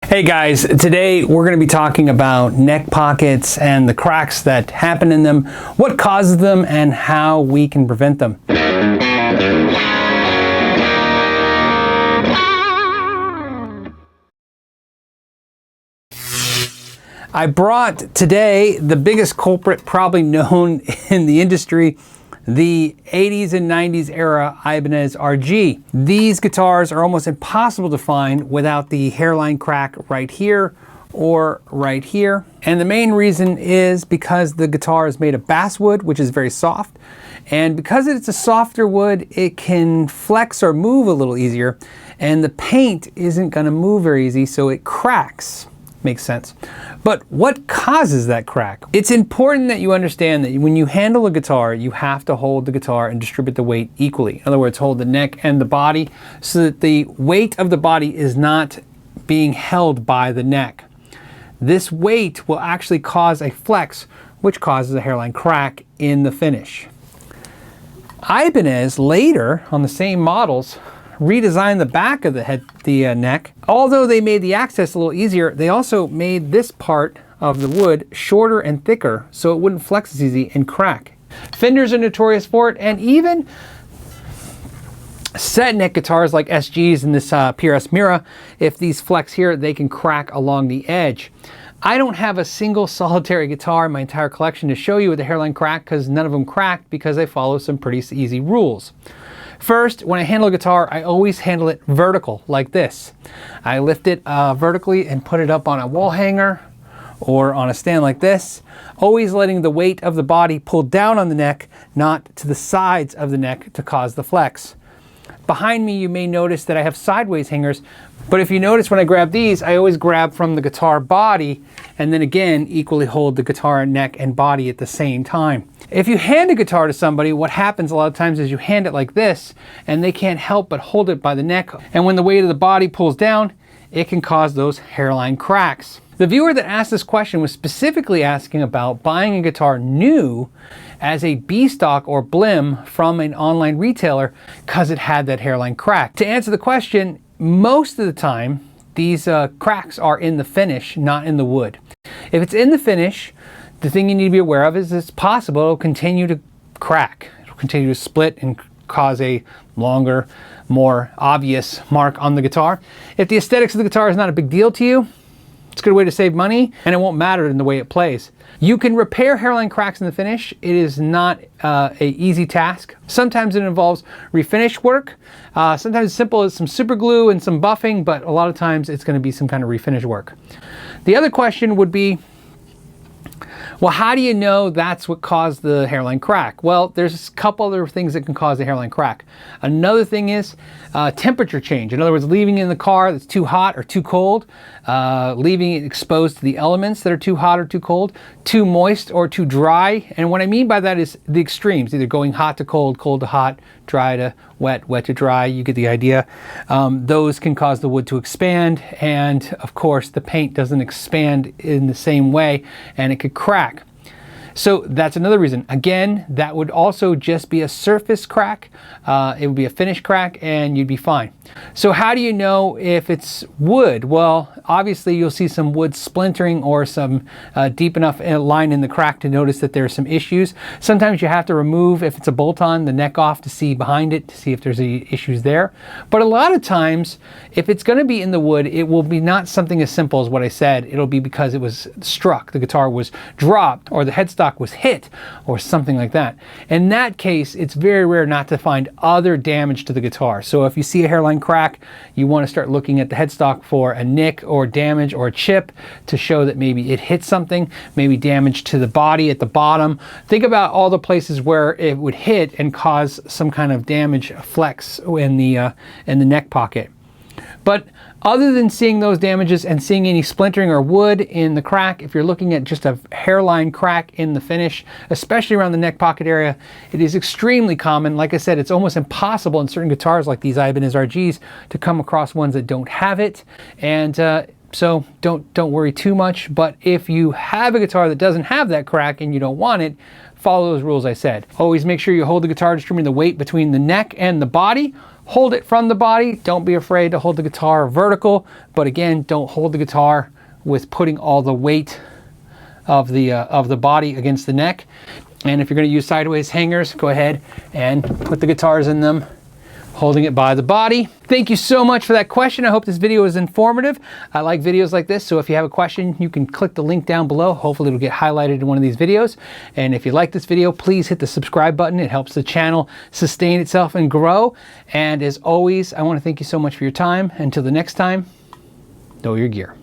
Hey guys, today we're going to be talking about neck pockets and the cracks that happen in them, what causes them, and how we can prevent them. I brought today the biggest culprit probably known in the industry, the 80s and 90s era Ibanez RG. These guitars are almost impossible to find without the hairline crack right here or right here. And the main reason is because the guitar is made of basswood, which is very soft. And because it's a softer wood, it can flex or move a little easier. And the paint isn't gonna move very easy, so it cracks. Makes sense. But what causes that crack? It's important that you understand that when you handle a guitar, you have to hold the guitar and distribute the weight equally. In other words, hold the neck and the body so that the weight of the body is not being held by the neck. This weight will actually cause a flex, which causes a hairline crack in the finish. Ibanez later, on the same models, redesigned the back of the neck. Although they made the access a little easier, they also made this part of the wood shorter and thicker so it wouldn't flex as easy and crack. Fenders are notorious for it, and even set neck guitars like SGs and this PRS Mira, if these flex here, they can crack along the edge. I don't have a single solitary guitar in my entire collection to show you with a hairline crack because none of them cracked because I follow some pretty easy rules. First, when I handle a guitar, I always handle it vertical, like this. I lift it vertically and put it up on a wall hanger or on a stand like this, always letting the weight of the body pull down on the neck, not to the sides of the neck to cause the flex. Behind me, you may notice that I have sideways hangers, but if you notice when I grab these, I always grab from the guitar body and then again, equally hold the guitar neck and body at the same time. If you hand a guitar to somebody, what happens a lot of times is you hand it like this and they can't help but hold it by the neck. And when the weight of the body pulls down, it can cause those hairline cracks. The viewer that asked this question was specifically asking about buying a guitar new as a B-stock or blim from an online retailer because it had that hairline crack. To answer the question, most of the time, these cracks are in the finish, not in the wood. If it's in the finish, the thing you need to be aware of is it's possible it'll continue to crack. It'll continue to split and cause a longer, more obvious mark on the guitar. If the aesthetics of the guitar is not a big deal to you, it's a good way to save money and it won't matter in the way it plays. You can repair hairline cracks in the finish. It is not an easy task. Sometimes it involves refinish work. Sometimes it's simple as some super glue and some buffing, but a lot of times it's going to be some kind of refinish work. The other question would be, well, how do you know that's what caused the hairline crack? Well, there's a couple other things that can cause the hairline crack. Another thing is temperature change. In other words, leaving it in the car that's too hot or too cold, leaving it exposed to the elements that are too hot or too cold, too moist or too dry. And what I mean by that is the extremes, either going hot to cold, cold to hot, dry to wet, wet to dry. You get the idea. Those can cause the wood to expand. And of course, the paint doesn't expand in the same way and it could crack. So that's another reason. Again, that would also just be a surface crack. It would be a finish crack and you'd be fine. So how do you know if it's wood? Well, obviously you'll see some wood splintering or some deep enough line in the crack to notice that there are some issues. Sometimes you have to remove, if it's a bolt-on, the neck off to see behind it, to see if there's any issues there. But a lot of times, if it's gonna be in the wood, it will be not something as simple as what I said. It'll be because it was struck, the guitar was dropped, or the headstock was hit, or something like that. In that case, it's very rare not to find other damage to the guitar. So if you see a hairline crack, you want to start looking at the headstock for a nick or damage or a chip to show that maybe it hit something, maybe damage to the body at the bottom. Think about all the places where it would hit and cause some kind of damage, flex in the neck pocket. But other than seeing those damages and seeing any splintering or wood in the crack, if you're looking at just a hairline crack in the finish, especially around the neck pocket area, it is extremely common. Like I said, it's almost impossible in certain guitars like these Ibanez RGs to come across ones that don't have it. And so don't worry too much. But if you have a guitar that doesn't have that crack and you don't want it, follow those rules I said. Always make sure you hold the guitar, distributing the weight between the neck and the body. hold it from the body. Don't be afraid to hold the guitar vertical, but again, don't hold the guitar with putting all the weight of the body against the neck. And if you're going to use sideways hangers, go ahead and put the guitars in them, holding it by the body. Thank you so much for that question. I hope this video was informative. I like videos like this, so if you have a question, you can click the link down below. Hopefully it'll get highlighted in one of these videos. And if you like this video, please hit the subscribe button. It helps the channel sustain itself and grow. And as always, I want to thank you so much for your time. Until the next time, know your gear.